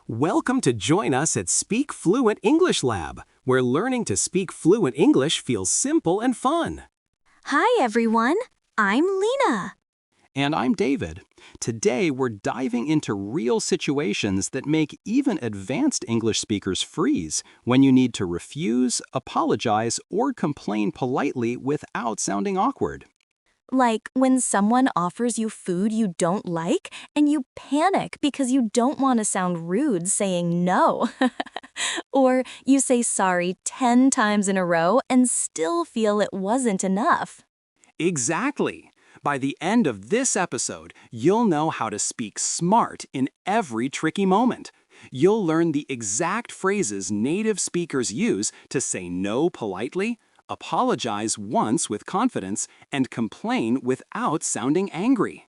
Welcome to join us at Speak Fluent English Lab, where learning to speak fluent English feels simple and fun. Hi, everyone. I'm Lena. And I'm David. Today, we're diving into real situations that make even advanced English speakers freeze when you need to refuse, apologize, or complain politely without sounding awkward. Like when someone offers you food you don't like and you panic because you don't want to sound rude saying no. Or you say sorry 10 times in a row and still feel it wasn't enough. Exactly. By the end of this episode, you'll know how to speak smart in every tricky moment. You'll learn the exact phrases native speakers use to say no politely, apologize once with confidence, and complain without sounding angry.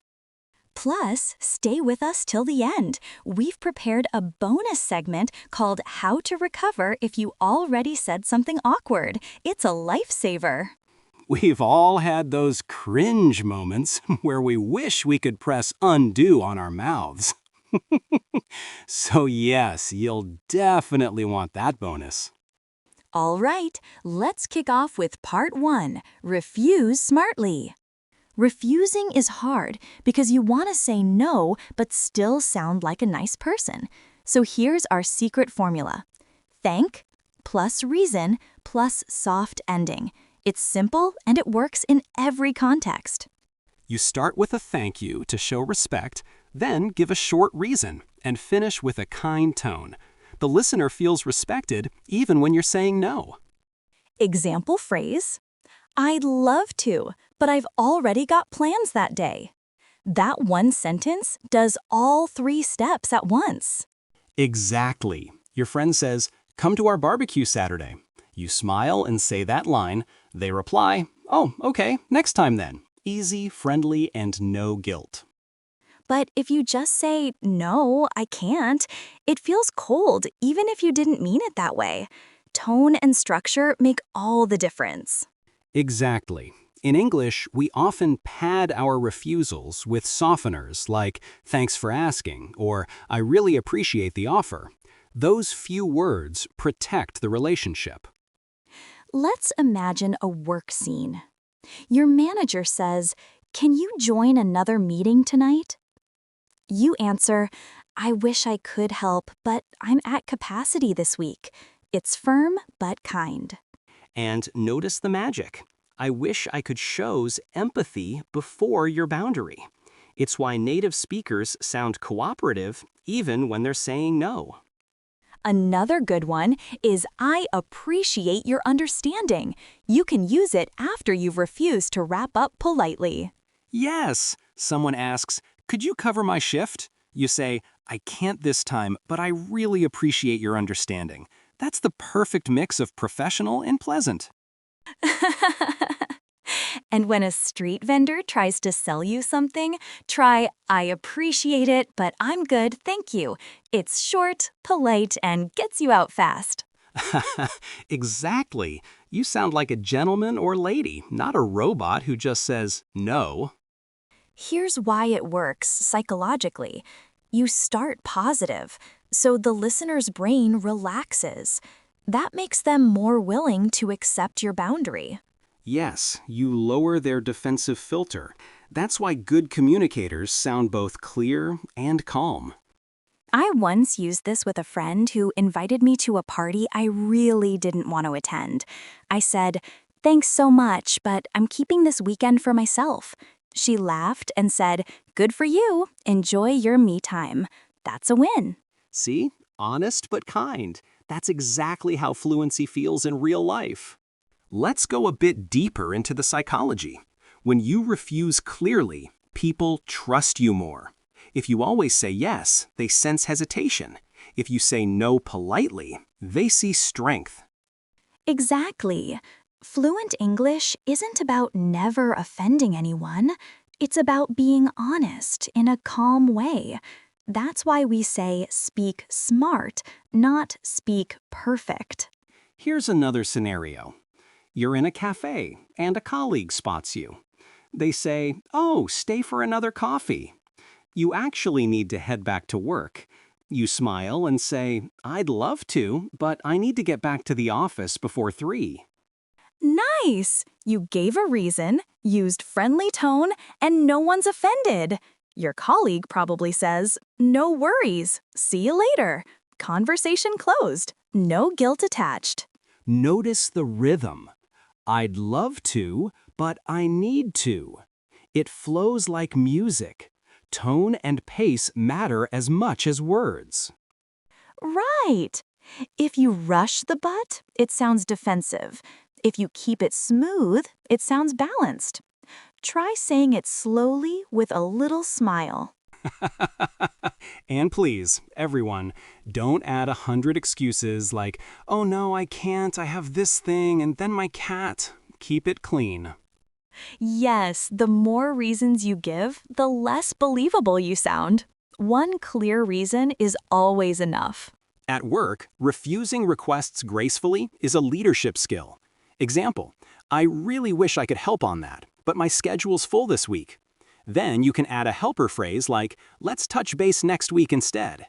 Plus, stay with us till the end. We've prepared a bonus segment called How to Recover If You Already Said Something Awkward. It's a lifesaver. We've all had those cringe moments where we wish we could press undo on our mouths. So yes, you'll definitely want that bonus. All right, let's kick off with part 1, refuse smartly. Refusing is hard because you want to say no but still sound like a nice person. So here's our secret formula. Thank plus reason plus soft ending. It's simple and it works in every context. You start with a thank you to show respect, then give a short reason, and finish with a kind tone. The listener feels respected even when you're saying no. Example phrase, I'd love to, but I've already got plans that day. That one sentence does all 3 steps at once. Exactly. Your friend says, "Come to our barbecue Saturday." You smile and say that line. They reply, "Oh, okay, next time then." Easy, friendly, and no guilt. But if you just say, no, I can't, it feels cold even if you didn't mean it that way. Tone and structure make all the difference. Exactly. In English, we often pad our refusals with softeners like "thanks for asking" or "I really appreciate the offer." Those few words protect the relationship. Let's imagine a work scene. Your manager says, can you join another meeting tonight? You answer, I wish I could help, but I'm at capacity this week. It's firm but kind. And notice the magic. I wish I could shows empathy before your boundary. It's why native speakers sound cooperative even when they're saying no. Another good one is I appreciate your understanding. You can use it after you've refused to wrap up politely. Yes, someone asks, "Could you cover my shift?" You say, "I can't this time, but I really appreciate your understanding." That's the perfect mix of professional and pleasant. And when a street vendor tries to sell you something, try I appreciate it, but I'm good, thank you. It's short, polite, and gets you out fast. Exactly. You sound like a gentleman or lady, not a robot who just says no. Here's why it works psychologically. You start positive, so the listener's brain relaxes. That makes them more willing to accept your boundary. Yes, you lower their defensive filter. That's why good communicators sound both clear and calm. I once used this with a friend who invited me to a party I really didn't want to attend. I said, thanks so much, but I'm keeping this weekend for myself. She laughed and said, good for you. Enjoy your me time. That's a win. See? Honest but kind. That's exactly how fluency feels in real life. Let's go a bit deeper into the psychology. When you refuse clearly, people trust you more. If you always say yes, they sense hesitation. If you say no politely, they see strength. Exactly. Fluent English isn't about never offending anyone. It's about being honest in a calm way. That's why we say speak smart, not speak perfect. Here's another scenario. You're in a cafe and a colleague spots you. They say, "Oh, stay for another coffee." You actually need to head back to work. You smile and say, "I'd love to, but I need to get back to the office before 3." Nice! You gave a reason, used friendly tone, and no one's offended. Your colleague probably says, "No worries. See you later." Conversation closed. No guilt attached. Notice the rhythm. I'd love to, but I need to. It flows like music. Tone and pace matter as much as words. Right. If you rush the but, it sounds defensive. If you keep it smooth, it sounds balanced. Try saying it slowly with a little smile. And please, everyone, don't add 100 excuses like, "Oh no, I can't, I have this thing, and then my cat." Keep it clean. Yes, the more reasons you give, the less believable you sound. One clear reason is always enough. At work, refusing requests gracefully is a leadership skill. Example, "I really wish I could help on that, but my schedule's full this week." Then you can add a helper phrase like, "Let's touch base next week instead."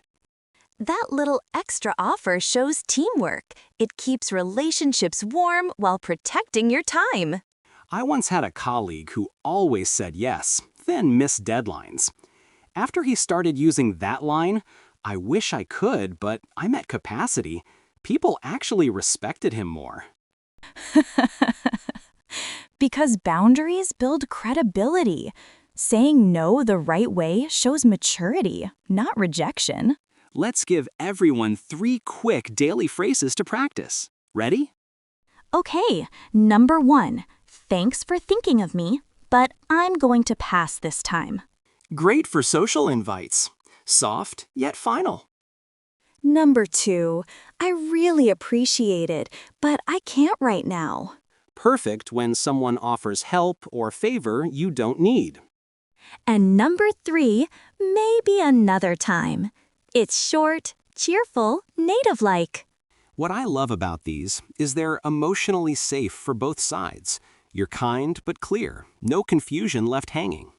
That little extra offer shows teamwork. It keeps relationships warm while protecting your time. I once had a colleague who always said yes, then missed deadlines. After he started using that line, "I wish I could, but I'm at capacity," people actually respected him more. Because boundaries build credibility. Saying no the right way shows maturity, not rejection. Let's give everyone 3 quick daily phrases to practice. Ready? Okay, number 1. Thanks for thinking of me, but I'm going to pass this time. Great for social invites. Soft, yet final. Number 2. I really appreciate it, but I can't right now. Perfect when someone offers help or favor you don't need. And number 3, maybe another time. It's short, cheerful, native-like. What I love about these is they're emotionally safe for both sides. You're kind but clear, no confusion left hanging.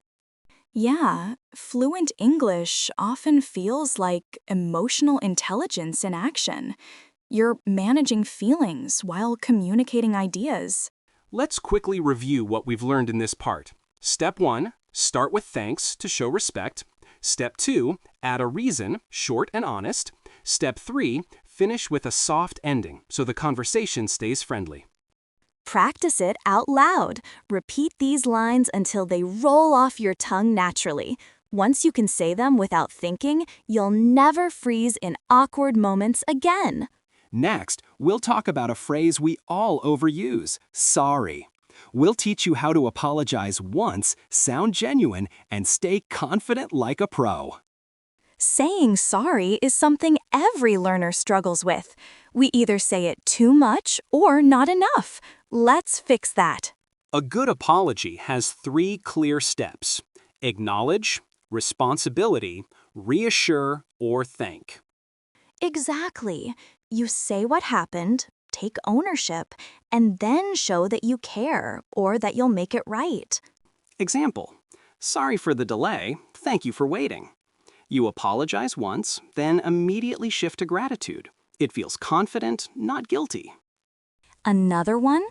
Yeah, fluent English often feels like emotional intelligence in action. You're managing feelings while communicating ideas. Let's quickly review what we've learned in this part. Step 1, start with thanks to show respect. Step 2, add a reason, short and honest. Step 3, finish with a soft ending so the conversation stays friendly. Practice it out loud. Repeat these lines until they roll off your tongue naturally. Once you can say them without thinking, you'll never freeze in awkward moments again. Next, we'll talk about a phrase we all overuse, sorry. We'll teach you how to apologize once, sound genuine, and stay confident like a pro. Saying sorry is something every learner struggles with. We either say it too much or not enough. Let's fix that. A good apology has 3 clear steps: acknowledge, responsibility, reassure, or thank. Exactly. You say what happened, take ownership, and then show that you care or that you'll make it right. Example, "Sorry for the delay, thank you for waiting." You apologize once, then immediately shift to gratitude. It feels confident, not guilty. Another one?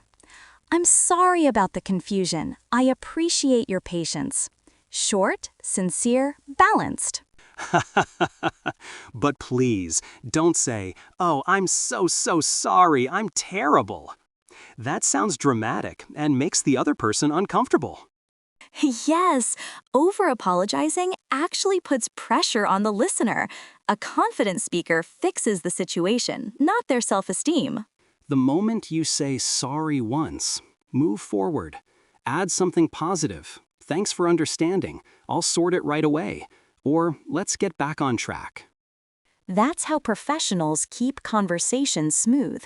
I'm sorry about the confusion. I appreciate your patience. Short, sincere, balanced. But please, don't say, "Oh, I'm so sorry, I'm terrible." That sounds dramatic and makes the other person uncomfortable. Yes, over-apologizing actually puts pressure on the listener. A confident speaker fixes the situation, not their self-esteem. The moment you say sorry once, move forward. Add something positive. "Thanks for understanding. I'll sort it right away." Or, "Let's get back on track." That's how professionals keep conversations smooth.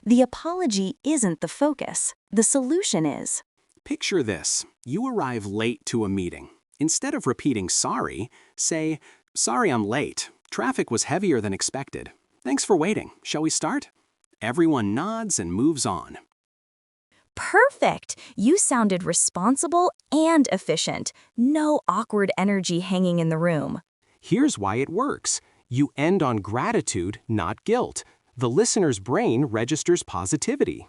The apology isn't the focus. The solution is. Picture this. You arrive late to a meeting. Instead of repeating sorry, say, "Sorry I'm late. Traffic was heavier than expected. Thanks for waiting. Shall we start?" Everyone nods and moves on. Perfect! You sounded responsible and efficient. No awkward energy hanging in the room. Here's why it works. You end on gratitude, not guilt. The listener's brain registers positivity.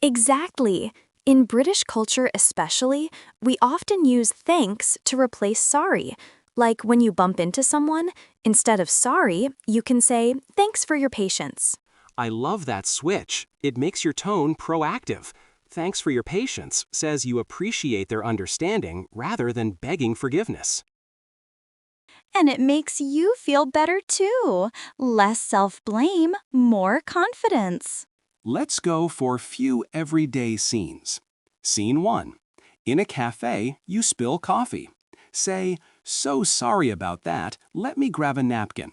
Exactly. In British culture especially, we often use thanks to replace sorry. Like when you bump into someone, instead of sorry, you can say, thanks for your patience. I love that switch. It makes your tone proactive. Thanks for your patience says you appreciate their understanding rather than begging forgiveness. And it makes you feel better too. Less self-blame, more confidence. Let's go for few everyday scenes. Scene 1. In a cafe, you spill coffee. Say, so sorry about that, let me grab a napkin.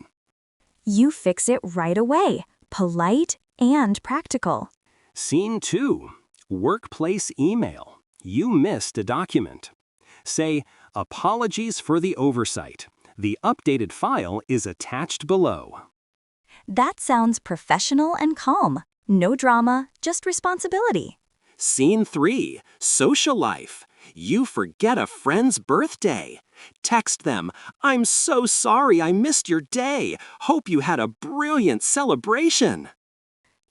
You fix it right away. Polite and practical. Scene 2. Workplace email. You missed a document. Say, apologies for the oversight. The updated file is attached below. That sounds professional and calm. No drama, just responsibility. Scene 3. Social life. You forget a friend's birthday. Text them, I'm so sorry I missed your day. Hope you had a brilliant celebration.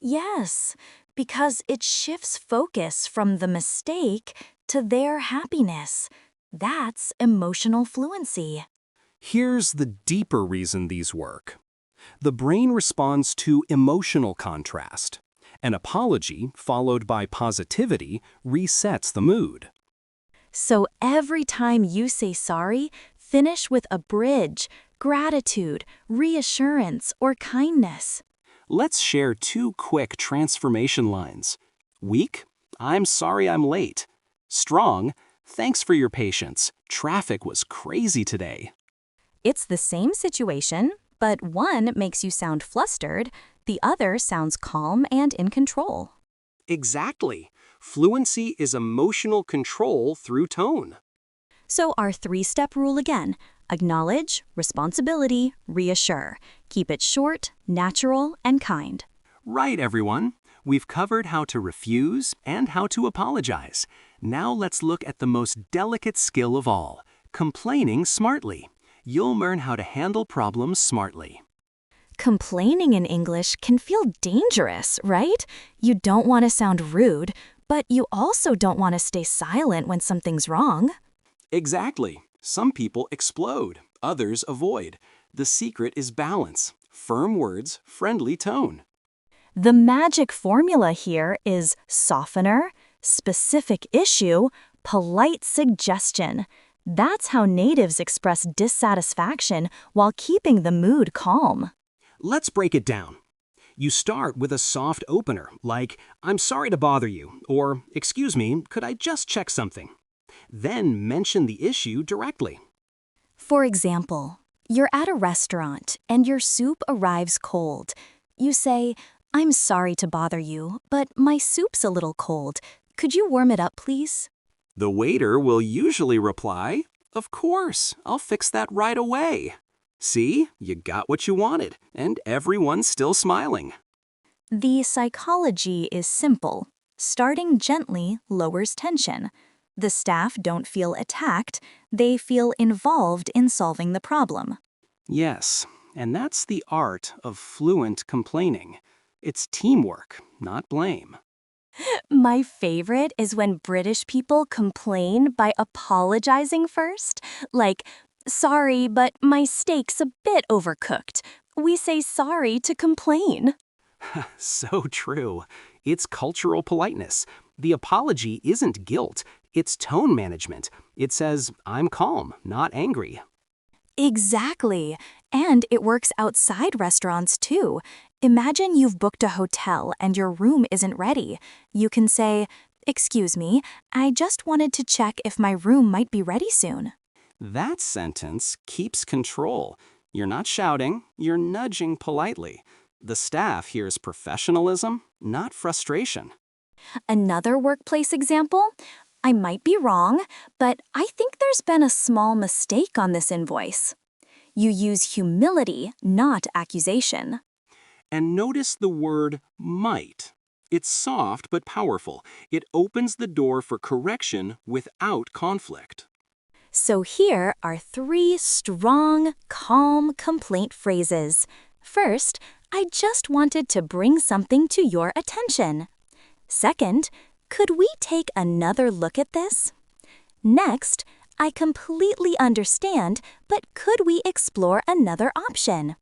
Yes, because it shifts focus from the mistake to their happiness. That's emotional fluency. Here's the deeper reason these work. The brain responds to emotional contrast. An apology followed by positivity resets the mood. So every time you say sorry, finish with a bridge, gratitude, reassurance, or kindness. Let's share 2 quick transformation lines. Weak, I'm sorry I'm late. Strong, thanks for your patience. Traffic was crazy today. It's the same situation, but one makes you sound flustered, the other sounds calm and in control. Exactly. Fluency is emotional control through tone. So our 3-step rule again: acknowledge, responsibility, reassure. Keep it short, natural, and kind. Right, everyone. We've covered how to refuse and how to apologize. Now let's look at the most delicate skill of all, complaining smartly. You'll learn how to handle problems smartly. Complaining in English can feel dangerous, right? You don't want to sound rude, but you also don't want to stay silent when something's wrong. Exactly. Some people explode, others avoid. The secret is balance. Firm words, friendly tone. The magic formula here is softener, specific issue, polite suggestion. That's how natives express dissatisfaction while keeping the mood calm. Let's break it down. You start with a soft opener, like, I'm sorry to bother you, or, excuse me, could I just check something? Then mention the issue directly. For example, you're at a restaurant and your soup arrives cold. You say, I'm sorry to bother you, but my soup's a little cold. Could you warm it up, please? The waiter will usually reply, of course, I'll fix that right away. See, you got what you wanted, and everyone's still smiling. The psychology is simple. Starting gently lowers tension. The staff don't feel attacked, they feel involved in solving the problem. Yes, and that's the art of fluent complaining. It's teamwork, not blame. My favorite is when British people complain by apologizing first. Like, sorry, but my steak's a bit overcooked. We say sorry to complain. So true. It's cultural politeness. The apology isn't guilt, it's tone management. It says, I'm calm, not angry. Exactly. And it works outside restaurants too. Imagine you've booked a hotel and your room isn't ready. You can say, excuse me, I just wanted to check if my room might be ready soon. That sentence keeps control. You're not shouting, you're nudging politely. The staff hears professionalism, not frustration. Another workplace example? I might be wrong, but I think there's been a small mistake on this invoice. You use humility, not accusation. And notice the word might. It's soft but powerful. It opens the door for correction without conflict. So here are 3 strong, calm complaint phrases. First, I just wanted to bring something to your attention. Second, could we take another look at this? Next, I completely understand, but could we explore another option?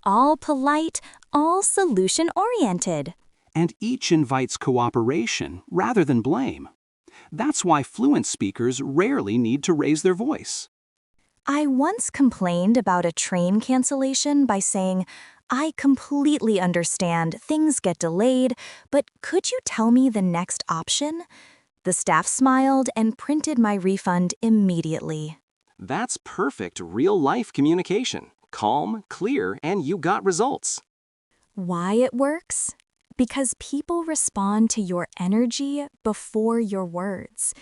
All polite, all solution-oriented. And each invites cooperation rather than blame. That's why fluent speakers rarely need to raise their voice. I once complained about a train cancellation by saying, I completely understand things get delayed, but could you tell me the next option? The staff smiled and printed my refund immediately. That's perfect real-life communication. Calm, clear, and you got results. Why it works? Because people respond to your energy before your words.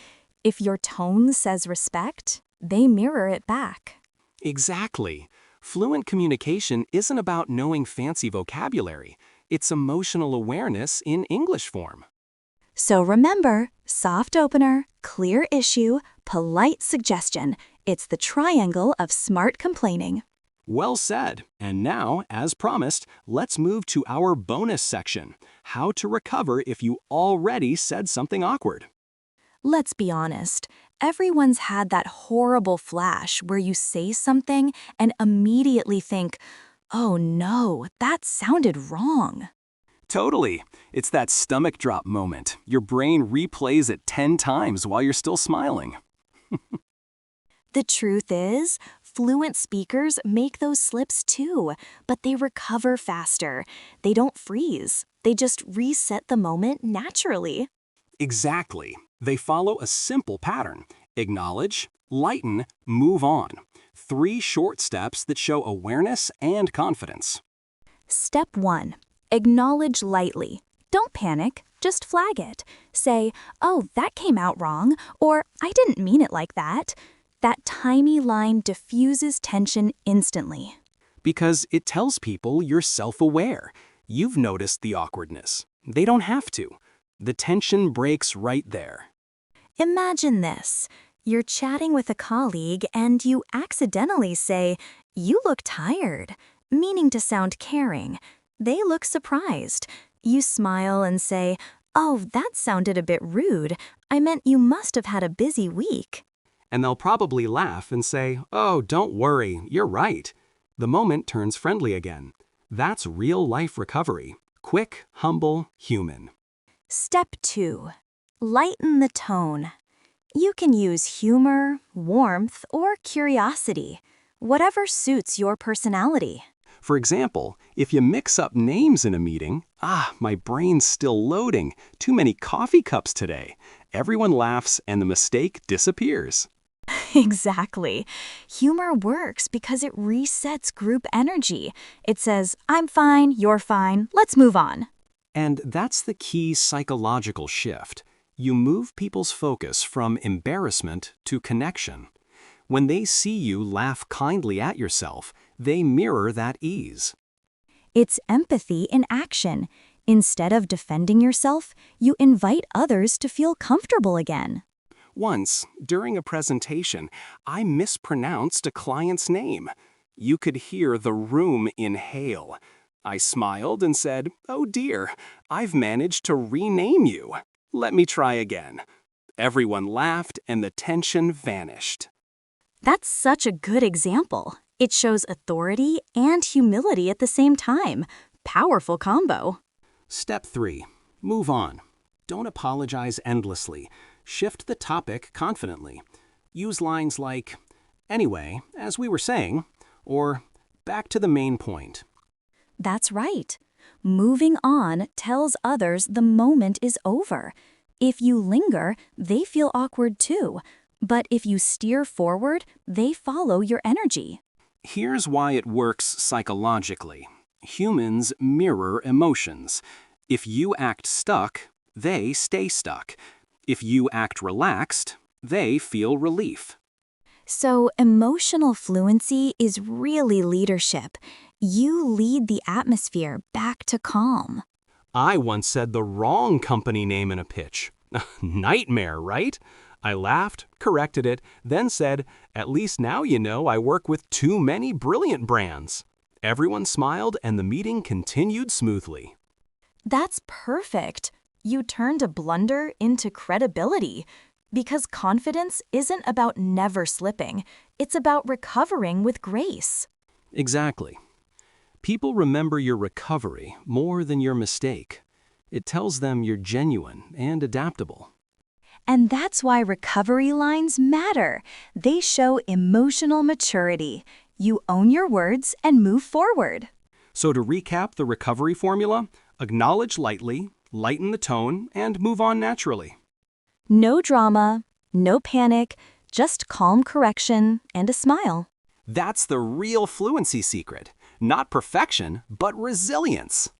If your tone says respect, they mirror it back. Exactly. Fluent communication isn't about knowing fancy vocabulary. It's emotional awareness in English form. So remember, soft opener, clear issue, polite suggestion. It's the triangle of smart complaining. Well said. And now, as promised, let's move to our bonus section, how to recover if you already said something awkward. Let's be honest, everyone's had that horrible flash where you say something and immediately think, oh no, that sounded wrong. Totally. It's that stomach drop moment. Your brain replays it 10 times while you're still smiling. The truth is, fluent speakers make those slips too, but they recover faster. They don't freeze. They just reset the moment naturally. Exactly. They follow a simple pattern. Acknowledge, lighten, move on. 3 short steps that show awareness and confidence. Step 1. Acknowledge lightly. Don't panic. Just flag it. Say, oh, that came out wrong, or I didn't mean it like that. That tiny line diffuses tension instantly. Because it tells people you're self-aware. You've noticed the awkwardness. They don't have to. The tension breaks right there. Imagine this. You're chatting with a colleague and you accidentally say, you look tired, meaning to sound caring. They look surprised. You smile and say, oh, that sounded a bit rude. I meant you must have had a busy week. And they'll probably laugh and say, oh, don't worry, you're right. The moment turns friendly again. That's real-life recovery. Quick, humble, human. Step 2. Lighten the tone. You can use humor, warmth, or curiosity, whatever suits your personality. For example, if you mix up names in a meeting, my brain's still loading, too many coffee cups today. Everyone laughs and the mistake disappears. Exactly. Humor works because it resets group energy. It says, I'm fine, you're fine, let's move on. And that's the key psychological shift. You move people's focus from embarrassment to connection. When they see you laugh kindly at yourself, they mirror that ease. It's empathy in action. Instead of defending yourself, you invite others to feel comfortable again. Once, during a presentation, I mispronounced a client's name. You could hear the room inhale. I smiled and said, oh dear, I've managed to rename you. Let me try again. Everyone laughed and the tension vanished. That's such a good example. It shows authority and humility at the same time. Powerful combo. Step 3. Move on. Don't apologize endlessly. Shift the topic confidently. Use lines like, anyway, as we were saying, or back to the main point. That's right. Moving on tells others the moment is over. If you linger, they feel awkward too. But if you steer forward, they follow your energy. Here's why it works psychologically. Humans mirror emotions. If you act stuck, they stay stuck. If you act relaxed, they feel relief. So emotional fluency is really leadership. You lead the atmosphere back to calm. I once said the wrong company name in a pitch. Nightmare, right? I laughed, corrected it, then said, "At least now you know I work with too many brilliant brands." Everyone smiled and the meeting continued smoothly. That's perfect. You turned a blunder into credibility. Because confidence isn't about never slipping, it's about recovering with grace. Exactly. People remember your recovery more than your mistake. It tells them you're genuine and adaptable. And that's why recovery lines matter. They show emotional maturity. You own your words and move forward. So to recap the recovery formula, acknowledge lightly, lighten the tone, and move on naturally. No drama, no panic, just calm correction and a smile. That's the real fluency secret. Not perfection, but resilience.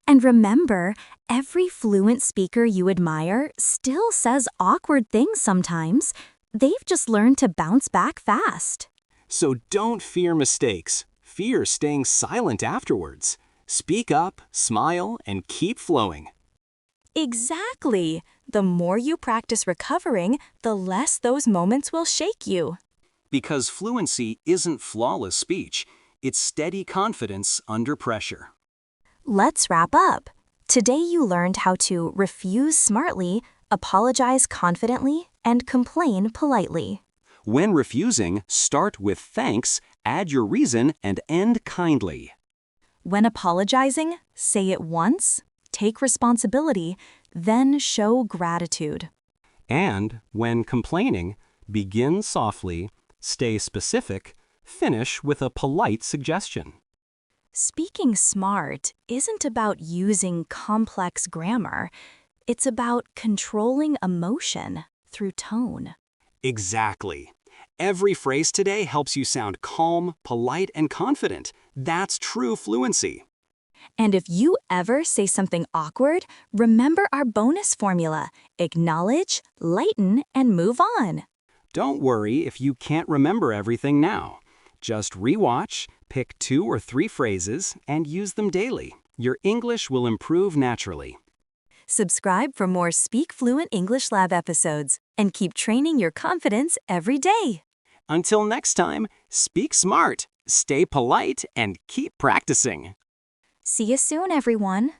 And remember, every fluent speaker you admire still says awkward things sometimes. They've just learned to bounce back fast. So don't fear mistakes. Fear staying silent afterwards. Speak up, smile, and keep flowing. Exactly. The more you practice recovering, the less those moments will shake you. Because fluency isn't flawless speech, it's steady confidence under pressure. Let's wrap up. Today you learned how to refuse smartly, apologize confidently, and complain politely. When refusing, start with thanks, add your reason, and end kindly. When apologizing, say it once, take responsibility, then show gratitude. And when complaining, begin softly, stay specific, finish with a polite suggestion. Speaking smart isn't about using complex grammar. It's about controlling emotion through tone. Exactly. Every phrase today helps you sound calm, polite, and confident. That's true fluency. And if you ever say something awkward, remember our bonus formula. Acknowledge, lighten, and move on. Don't worry if you can't remember everything now. Just rewatch, pick 2 or 3 phrases, and use them daily. Your English will improve naturally. Subscribe for more Speak Fluent English Lab episodes and keep training your confidence every day. Until next time, speak smart, stay polite, and keep practicing. See you soon, everyone.